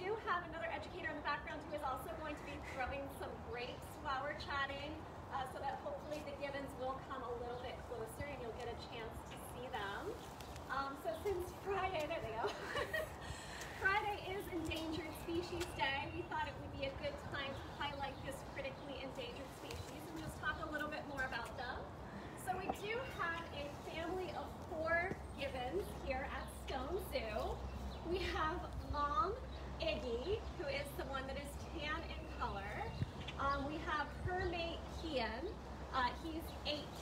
do have another educator in the background who is also going to be throwing some grapes while we're chatting, so that hopefully the gibbons will come a little bit closer and you'll get a chance to see them. So since Friday, there they go. Friday is Endangered Species Day. We thought it would be a good time to highlight this critically endangered species and just talk a little bit more about them. So we do have a family of 4 gibbons here at Stone Zoo. We have Mom Iggy, who is the one that is tan in color. We have her mate Kian. He's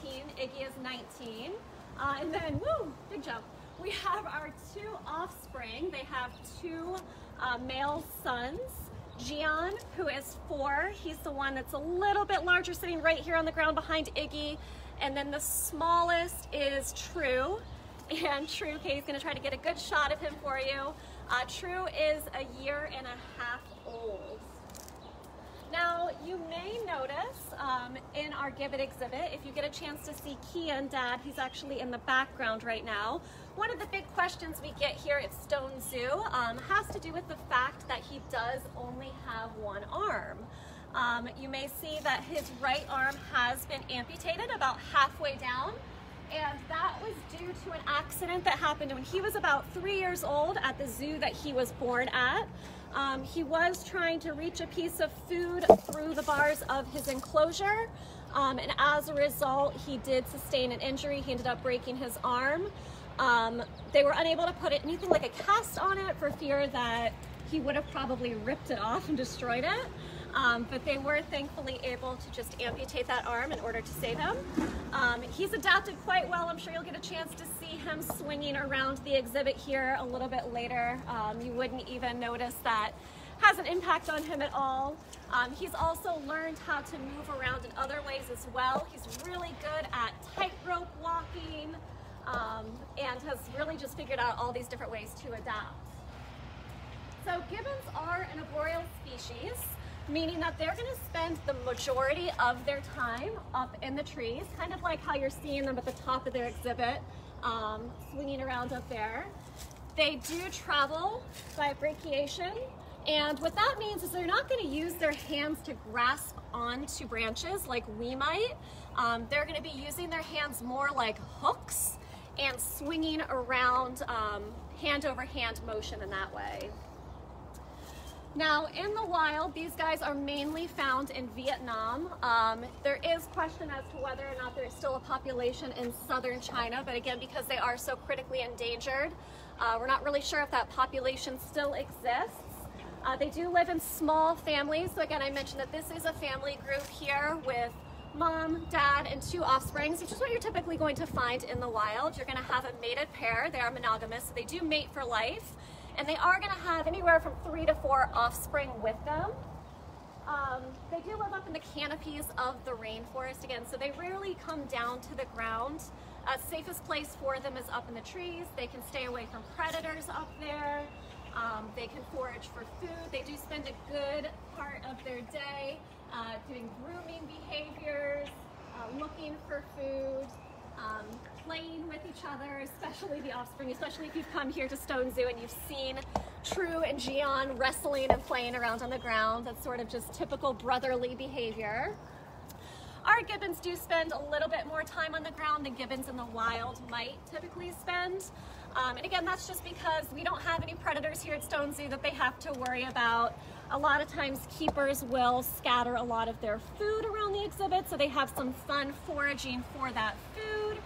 18, Iggy is 19. And then, woo, big jump. We have our 2 offspring. They have 2 male sons. Gian, who is 4, he's the one that's a little bit larger, sitting right here on the ground behind Iggy. And then the smallest is True. And True, Katie's gonna try to get a good shot of him for you. True is a 1.5 years old. Now, you may notice in our gibbon exhibit, if you get a chance to see Kian, Dad, he's actually in the background right now. One of the big questions we get here at Stone Zoo has to do with the fact that he does only have 1 arm. You may see that his right arm has been amputated about halfway down, and that was due to an accident that happened when he was about 3 years old at the zoo that he was born at. He was trying to reach a piece of food through the bars of his enclosure, and as a result, he did sustain an injury. He ended up breaking his arm. They were unable to put anything like a cast on it for fear that he would have probably ripped it off and destroyed it. But they were thankfully able to just amputate that arm in order to save him. He's adapted quite well. I'm sure you'll get a chance to see him swinging around the exhibit here a little bit later. You wouldn't even notice that has an impact on him at all. He's also learned how to move around in other ways as well. He's really good at tightrope walking and has really just figured out all these different ways to adapt. So gibbons are an arboreal species, meaning that they're going to spend the majority of their time up in the trees, kind of like how you're seeing them at the top of their exhibit, swinging around up there. They do travel by brachiation, and what that means is they're not going to use their hands to grasp onto branches like we might. They're going to be using their hands more like hooks and swinging around hand over hand motion in that way. Now, in the wild, these guys are mainly found in Vietnam. There is question as to whether or not there's still a population in southern China, but again, because they are so critically endangered, we're not really sure if that population still exists. They do live in small families. So again, I mentioned that this is a family group here with Mom, Dad, and 2 offspring, which is what you're typically going to find in the wild. You're going to have a mated pair. They are monogamous, so they do mate for life. And they are going to have anywhere from 3 to 4 offspring with them. They do live up in the canopies of the rainforest again, so they rarely come down to the ground. Safest place for them is up in the trees. They can stay away from predators up there. They can forage for food. They do spend a good part of their day doing grooming behaviors, looking for food, playing with each other, especially the offspring, especially if you've come here to Stone Zoo and you've seen True and Gian wrestling and playing around on the ground. That's sort of just typical brotherly behavior. Our gibbons do spend a little bit more time on the ground than gibbons in the wild might typically spend. And again, that's just because we don't have any predators here at Stone Zoo that they have to worry about. A lot of times keepers will scatter a lot of their food around the exhibit, so they have some fun foraging for that food.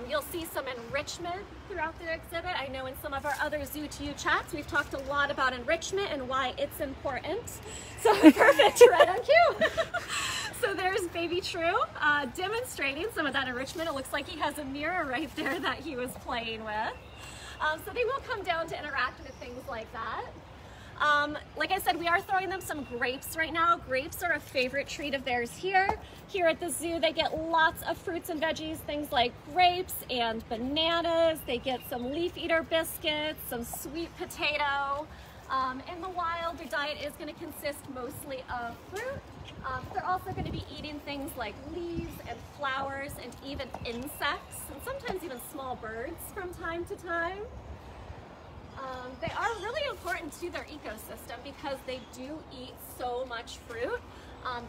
You'll see some enrichment throughout the exhibit. I know in some of our other Zoo to You chats, we've talked a lot about enrichment and why it's important. So perfect, right on cue. So there's baby True demonstrating some of that enrichment. It looks like he has a mirror right there that he was playing with. So they will come down to interact with things like that. Like I said, we are throwing them some grapes right now. Grapes are a favorite treat of theirs here. Here at the zoo, they get lots of fruits and veggies, things like grapes and bananas. They get some leaf eater biscuits, some sweet potato. In the wild, their diet is going to consist mostly of fruit. They're also going to be eating things like leaves and flowers and even insects, and sometimes even small birds from time to time. They are really important to their ecosystem because they do eat so much fruit.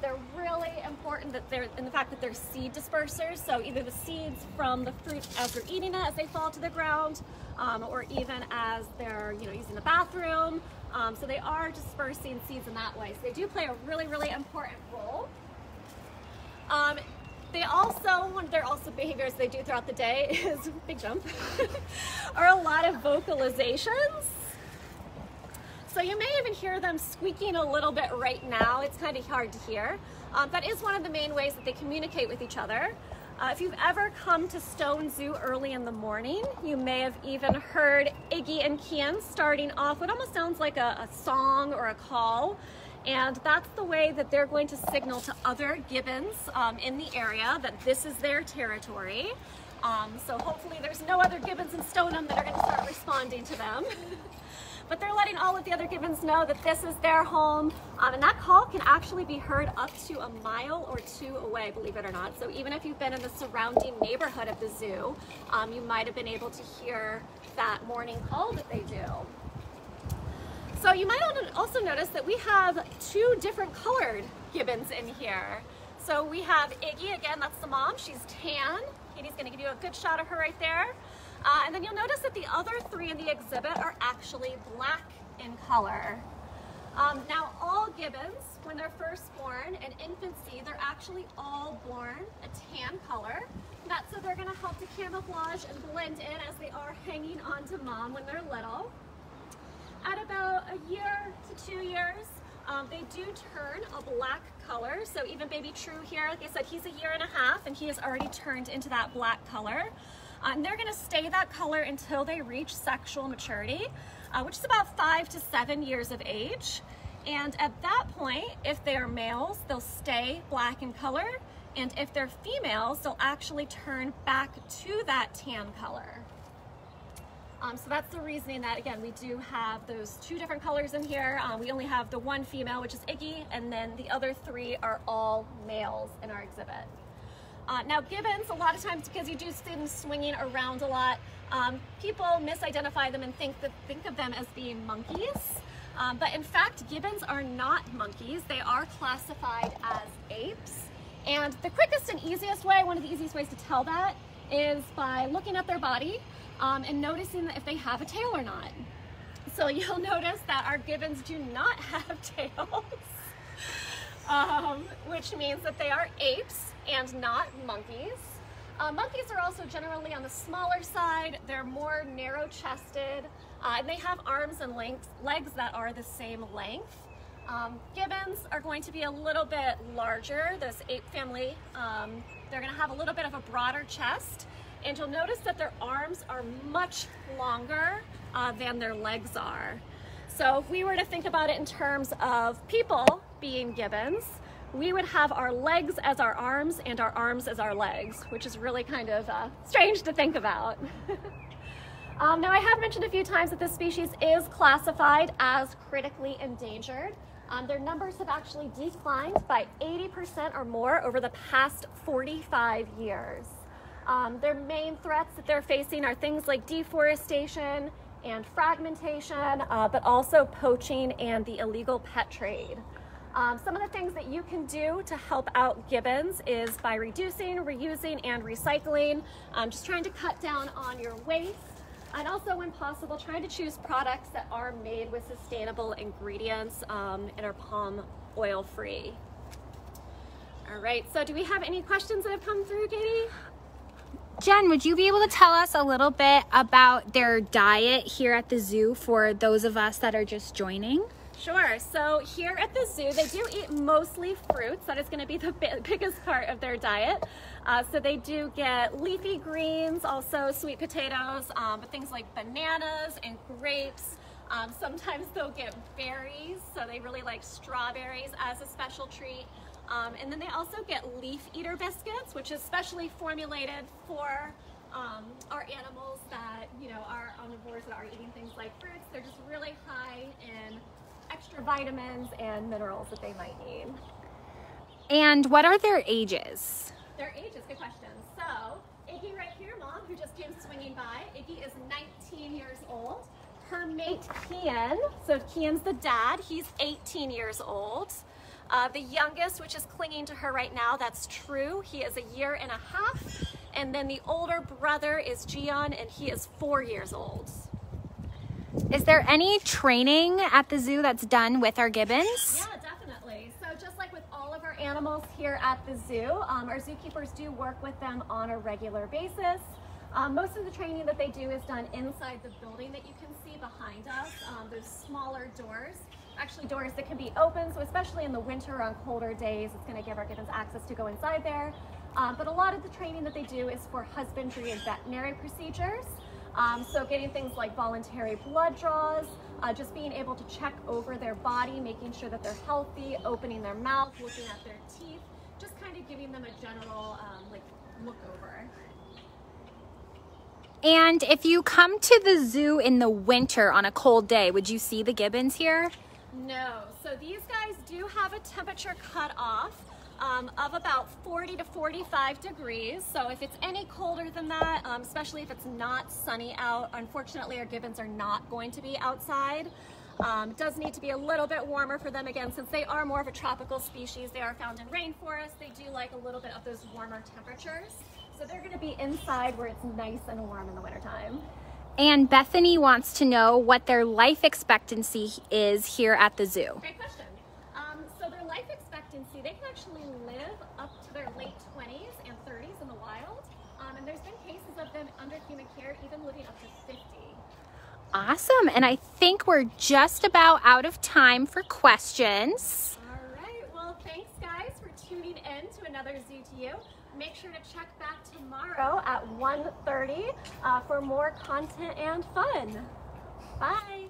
They're really important that they're in the fact that they're seed dispersers. So either the seeds from the fruit as they're eating it, as they fall to the ground, or even as they're using the bathroom. So they are dispersing seeds in that way. So they do play a really, really important role. One of their behaviors they do throughout the day is, big jump, are a lot of vocalizations. So you may even hear them squeaking a little bit right now. It's kind of hard to hear. That is one of the main ways that they communicate with each other. If you've ever come to Stone Zoo early in the morning, you may have even heard Iggy and Kian starting off what almost sounds like a song or a call. And that's the way that they're going to signal to other gibbons in the area that this is their territory. So hopefully there's no other gibbons in Stoneham that are going to start responding to them. But they're letting all of the other gibbons know that this is their home. And that call can actually be heard up to a mile or two away, believe it or not. So even if you've been in the surrounding neighborhood of the zoo, you might have been able to hear that morning call that they do. So you might also notice that we have two different colored gibbons in here. So we have Iggy, again, that's the mom, she's tan. Katie's gonna give you a good shot of her right there. And then you'll notice that the other three in the exhibit are actually black in color. Now all gibbons, when they're first born in infancy, they're actually all born a tan color. That's so they're gonna help to camouflage and blend in as they are hanging onto mom when they're little. At about a year to 2 years, they do turn a black color. So even baby True here, like I said, he's 1.5 years and he has already turned into that black color. And they're gonna stay that color until they reach sexual maturity, which is about 5 to 7 years of age. And at that point, if they are males, they'll stay black in color. And if they're females, they'll actually turn back to that tan color. So that's the reasoning that, again, we do have those two different colors in here. We only have the one female, which is Iggy, and then the other three are all males in our exhibit. Now gibbons, a lot of times because you do see them swinging around a lot, people misidentify them and think of them as being monkeys. But in fact, gibbons are not monkeys. They are classified as apes. And the quickest and easiest way, one of the easiest ways to tell that, is by looking at their body and noticing that if they have a tail or not. So you'll notice that our gibbons do not have tails, which means that they are apes and not monkeys. Monkeys are also generally on the smaller side. They're more narrow-chested, and they have arms and legs that are the same length. Gibbons are going to be a little bit larger, this ape family. They're going to have a little bit of a broader chest, and you'll notice that their arms are much longer than their legs are. So if we were to think about it in terms of people being gibbons, we would have our legs as our arms and our arms as our legs, which is really kind of strange to think about. Now I have mentioned a few times that this species is classified as critically endangered. Their numbers have actually declined by 80% or more over the past 45 years. Their main threats that they're facing are things like deforestation and fragmentation, but also poaching and the illegal pet trade. Some of the things that you can do to help out gibbons is by reducing, reusing, and recycling, just trying to cut down on your waste, and also when possible, trying to choose products that are made with sustainable ingredients and are palm oil free. All right, so do we have any questions that have come through, Katie? Jen, would you be able to tell us a little bit about their diet here at the zoo for those of us that are just joining? Sure. So here at the zoo, they do eat mostly fruits. That is going to be the biggest part of their diet. So they do get leafy greens, also sweet potatoes, but things like bananas and grapes. Sometimes they'll get berries, so they really like strawberries as a special treat. And then they also get leaf eater biscuits, which is specially formulated for our animals that, are omnivores that are eating things like fruits. They're just really high in extra vitamins and minerals that they might need. And what are their ages? Their ages, good question. So Iggy right here, mom, who just came swinging by, Iggy is 19 years old. her mate, Kian. So Kian's the dad. He's 18 years old. The youngest, which is clinging to her right now, that's True. He is 1.5 years. And then the older brother is Gian, and he is 4 years old. Is there any training at the zoo that's done with our gibbons? Yeah, definitely. So just like with all of our animals here at the zoo, our zookeepers do work with them on a regular basis. Most of the training that they do is done inside the building that you can see behind us. There's smaller doors, actually doors that can be open, so especially in the winter on colder days, it's going to give our gibbons access to go inside there. But a lot of the training that they do is for husbandry and veterinary procedures. So getting things like voluntary blood draws, just being able to check over their body, making sure that they're healthy, opening their mouth, looking at their teeth, just kind of giving them a general look over. And if you come to the zoo in the winter on a cold day, would you see the gibbons here? No. So these guys do have a temperature cutoff of about 40 to 45 degrees. So if it's any colder than that, especially if it's not sunny out, unfortunately our gibbons are not going to be outside. It does need to be a little bit warmer for them, again, since they are more of a tropical species. They are found in rainforests. They do like a little bit of those warmer temperatures. So they're going to be inside where it's nice and warm in the wintertime. And Bethany wants to know what their life expectancy is here at the zoo. Great question. So their life expectancy, they can actually live up to their late 20s and 30s in the wild. And there's been cases of them under human care even living up to 50. Awesome. And I think we're just about out of time for questions. All right. Well, thanks guys for tuning in to another Zoo to You. Make sure to check back tomorrow at 1:30 for more content and fun. Bye.